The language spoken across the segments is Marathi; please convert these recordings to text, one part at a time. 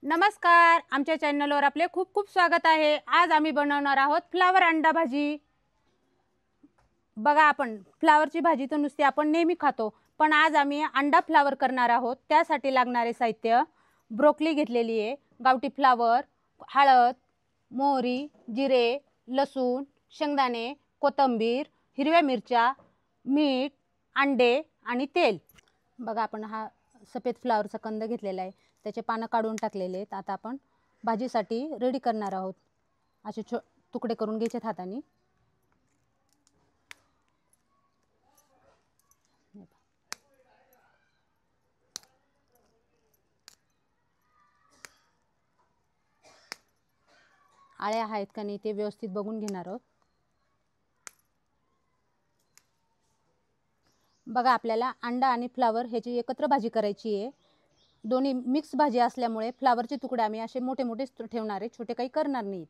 नमस्कार, आमच्या चॅनलवर आपले खूप खूप स्वागत आहे। आज आम्ही बनवणार आहोत फ्लावर अंडा भाजी। बघा, आपण फ्लावरची भाजी तर नुसती आपण नेहमी खातो, पण आज आम्ही अंडा फ्लावर करणार आहोत। त्यासाठी लागणारे साहित्य: ब्रोकोली घेतलेली आहे, गावठी फ्लावर, हळद, मोहरी, जिरे, लसूण, शेंगदाणे, कोथिंबीर, हिरव्या मिरच्या, मीठ, अंडे आणि तेल। बघा, आपण हा सफेद फ्लावरचा कंद घेतलेला आहे, त्याचे पानं काढून टाकलेले आहेत। आता आपण भाजीसाठी रेडी करणार आहोत। असे तुकडे करून घ्यायचे हाताने। आळ्या आहेत का नाही ते व्यवस्थित बघून घेणार आहोत। बघा, आपल्याला अंडा आणि फ्लावर ह्याची एकत्र भाजी करायची आहे। दोन्ही मिक्स भाजी असल्यामुळे फ्लावरचे तुकडे आम्ही असे मोठे मोठे ठेवणार आहे, छोटे काही करणार नाही।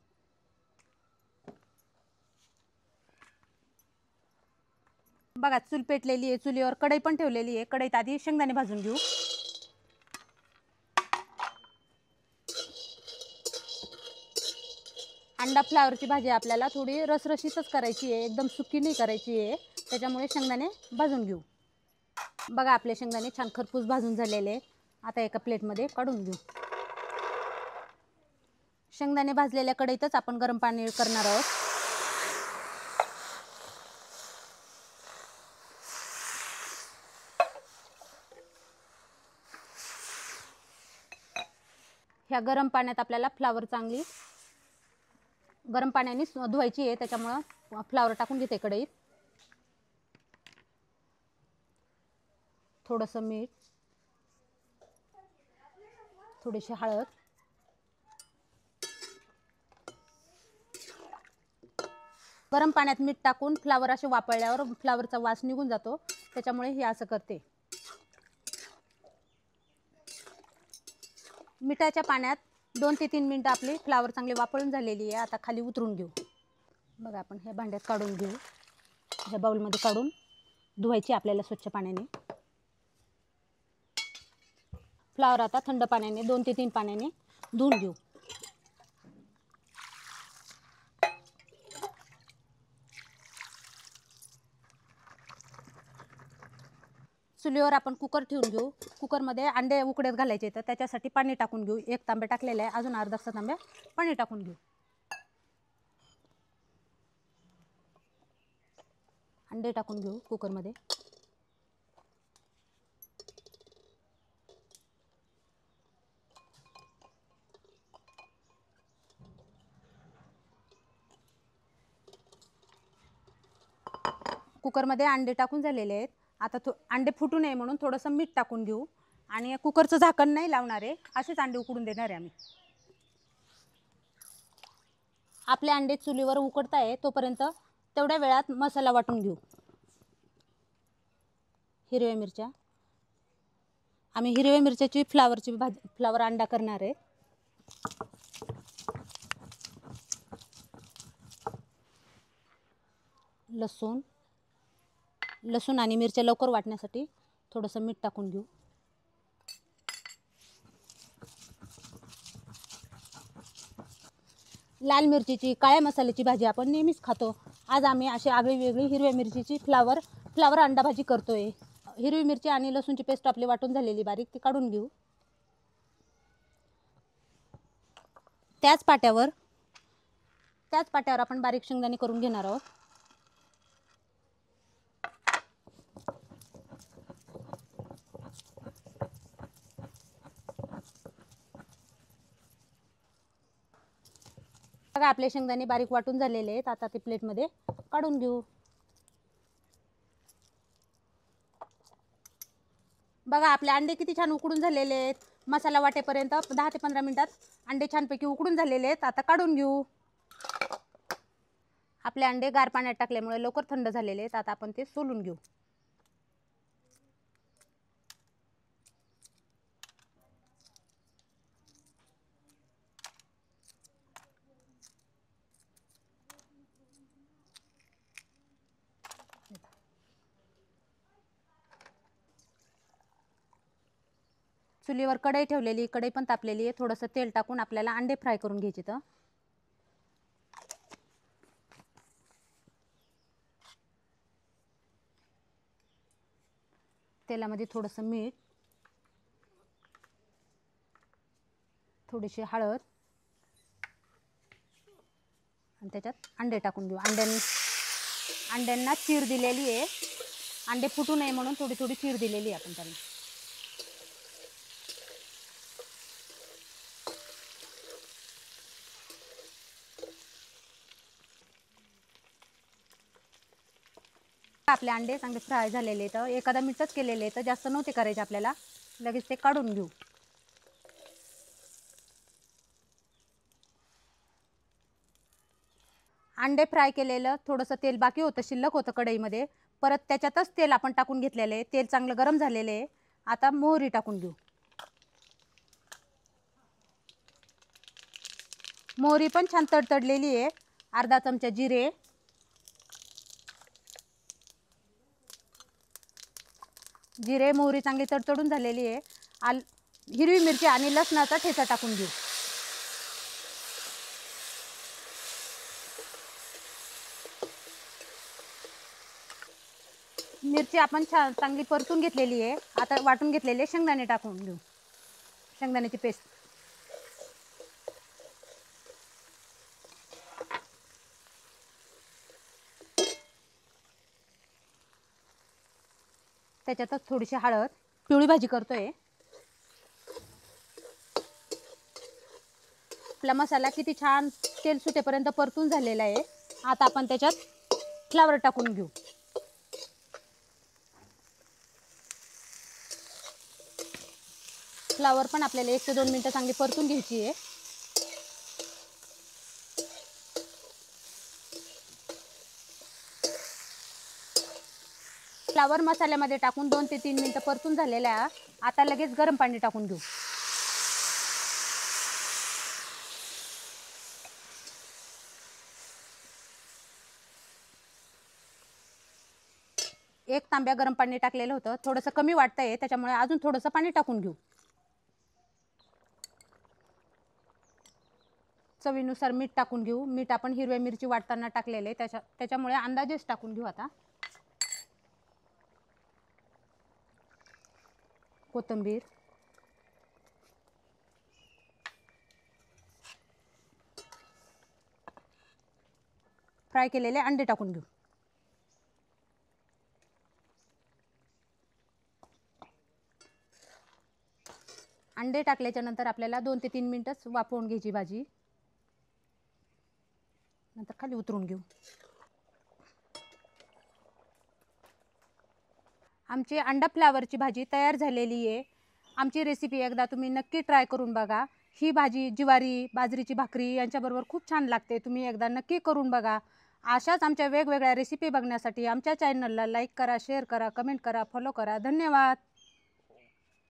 बघा, चूल पेटलेली आहे, चुलीवर कढई पण ठेवलेली आहे। कढईत आधी शेंगदाणे भाजून घेऊ। अंडा फ्लावरची भाजी आपल्याला थोडी रसरशीतच करायची आहे, एकदम सुकी नाही करायची आहे, त्याच्यामुळे शेंगदाणे भाजून घेऊ। बघा, आपले शेंगदाणे छान खरपूस भाजून झालेले। आता एका प्लेटमध्ये काढून घेऊ। शेंगदाणे भाजलेल्या कढईतच आपण गरम पाणी करणार आहोत। ह्या गरम पाण्यात आपल्याला फ्लावर चांगली गरम पाण्याने धुवायची आहे, त्याच्यामुळे फ्लावर टाकून घेते कढईत। थोडंसं मीठ, थोडीशी हळद, गरम पाण्यात मीठ टाकून फ्लावर असे वापरल्यावर फ्लावरचा वास निघून जातो, त्याच्यामुळे हे असं करते। मिठाच्या पाण्यात 2 ते 3 मिनिटं आपली फ्लावर चांगली वापरून झालेली आहे। आता खाली उतरून घेऊ। बघा, आपण ह्या भांड्यात काढून घेऊ। ह्या बाउलमध्ये काढून धुवायची आपल्याला स्वच्छ पाण्याने। फ्लावर आता थंड पाण्याने 2 ते 3 पाण्याने धुवून घेऊ। चुलीवर आपण कुकर ठेवून घेऊ। कुकरमध्ये अंडे उकड्यात घालायचे, तर त्याच्यासाठी पाणी टाकून घेऊ। 1 तांबे टाकलेले आहे, अजून अर्धा तांबे पाणी टाकून घेऊ। अंडे टाकून घेऊ कुकरमध्ये। कुकरमध्ये अंडे टाकून झालेले आहेत। आता अंडे फुटू नये म्हणून थोडंसं मीठ टाकून घेऊ आणि कुकरचं झाकण नाही लावणार आहे, असेच अंडे उकडून देणार आहे आम्ही। आपले अंडे चुलीवर उकडत आहे, तोपर्यंत तेवढ्या वेळात मसाला वाटून घेऊ। हिरव्या मिरच्या, आम्ही हिरव्या मिरच्याची फ्लावरची भाजी फ्लावर अंडा करणार आहे। लसूण आणि मिरच्या लवकर वाटण्यासाठी थोडंसं मीठ टाकून घेऊ। लाल मिरचीची काळ्या मसाल्याची भाजी आपण नेहमीच खातो, आज आम्ही अशी आगळी-वेगळी हिरव्या मिरचीची फ्लावर अंडा भाजी करतोय। हिरवी मिरची आणि लसूणची पेस्ट आपली वाटून झालेली बारीक, ती काढून घेऊ। त्याच पाट्यावर आपण बारीक शेंगदाणे करून घेणार आहोत। बघा, आपले शेंगदाणे बारीक वाटून झालेले आहेत। आता ते प्लेटमध्ये काढून घेऊ। बघा, आपले अंडे किती छान उकडून झालेले आहेत। मसाला वाटेपर्यंत 10 ते 15 मिनिटात अंडे छानपैकी उकडून झालेले आहेत। आता काढून घेऊ। आपले अंडे गार पाण्यात टाकल्यामुळे लवकर थंड झालेले आहेत। आता आपण ते सोलून घेऊ। चुलीवर कढई ठेवलेली, कढई पण तापलेली आहे. थोडंसं तेल टाकून आपल्याला अंडे फ्राय करून घ्यायचे. तर तेलामध्ये थोडंसं मीठ, थोडीशी हळद आणि त्याच्यात अंडे टाकून घेऊ. अंड्यांना चीर दिलेली आहे. अंडे फुटू नये म्हणून थोडी थोडी चीर दिलेली आहे आपण त्यांना. आपले अंडे चांगले फ्राय झालेले तर एखादा मिनिटच केलेले तर जास्त नव्हते करायचे आपल्याला. लगेच ते काढून घेऊ. अंडे फ्राय केलेलं थोडंसं तेल बाकी होतं, शिल्लक होतं कढईमध्ये. परत त्याच्यातच तेल आपण टाकून घेतलेलं आहे. तेल चांगलं गरम झालेलं आहे. आता मोहरी टाकून घेऊ. मोहरी पण छान तडतडलेली आहे. अर्धा चमचा जिरे, मोहरी चांगली तडतडून झालेली आहे. हिरवी मिरची आणि लसणाचा ठेचा टाकून घेऊ. मिरची आपण छान चांगली परतून घेतलेली आहे. आता वाटून घेतलेले शेंगदाणे टाकून घेऊ. शेंगदाण्याची पेस्ट, त्याच्यातच थोडीशी हळद. पिवळी भाजी करतोय. आपला मसाला किती छान तेल सुटेपर्यंत परतून झालेला आहे. आता आपण त्याच्यात फ्लावर टाकून घेऊ. फ्लावर पण आपल्याला 1 ते 2 मिनिटं चांगली परतून घ्यायची आहे. फ्लावर मसाल्यामध्ये टाकून 2 ते 3 मिनिटं परतून झालेलं आहे. आता लगेच गरम पाणी टाकून घेऊ. एक तांब्या गरम पाणी टाकलेलं होतं. थोडंसं कमी वाटतंय, त्याच्यामुळे अजून थोडंसं पाणी टाकून घेऊ. चवीनुसार मीठ टाकून घेऊ. मीठ आपण हिरव्या मिरची वाटताना टाकलेले त्याच्यामुळे अंदाजेच टाकून घेऊ. आता कोथिंबीर, फ्राय केलेले अंडे टाकून घेऊ. अंडे टाकल्याच्या नंतर आपल्याला 2 ते 3 मिनिटच वाफवून घ्यायची भाजी. नंतर खाली उतरून घेऊ. आमची अंडा फ्लावरची भाजी तयार झालेली आहे. आमची रेसिपी एकदा तुम्ही नक्की ट्राय करून बघा. ही भाजी ज्वारी, बाजरीची भाकरी यांच्याबरोबर खूप छान लागते. तुम्ही एकदा नक्की करून बघा. अशाच आमच्या वेगवेगळ्या रेसिपी बघण्यासाठी आमच्या चॅनलला लाईक करा, शेअर करा, कमेंट करा, फॉलो करा. धन्यवाद.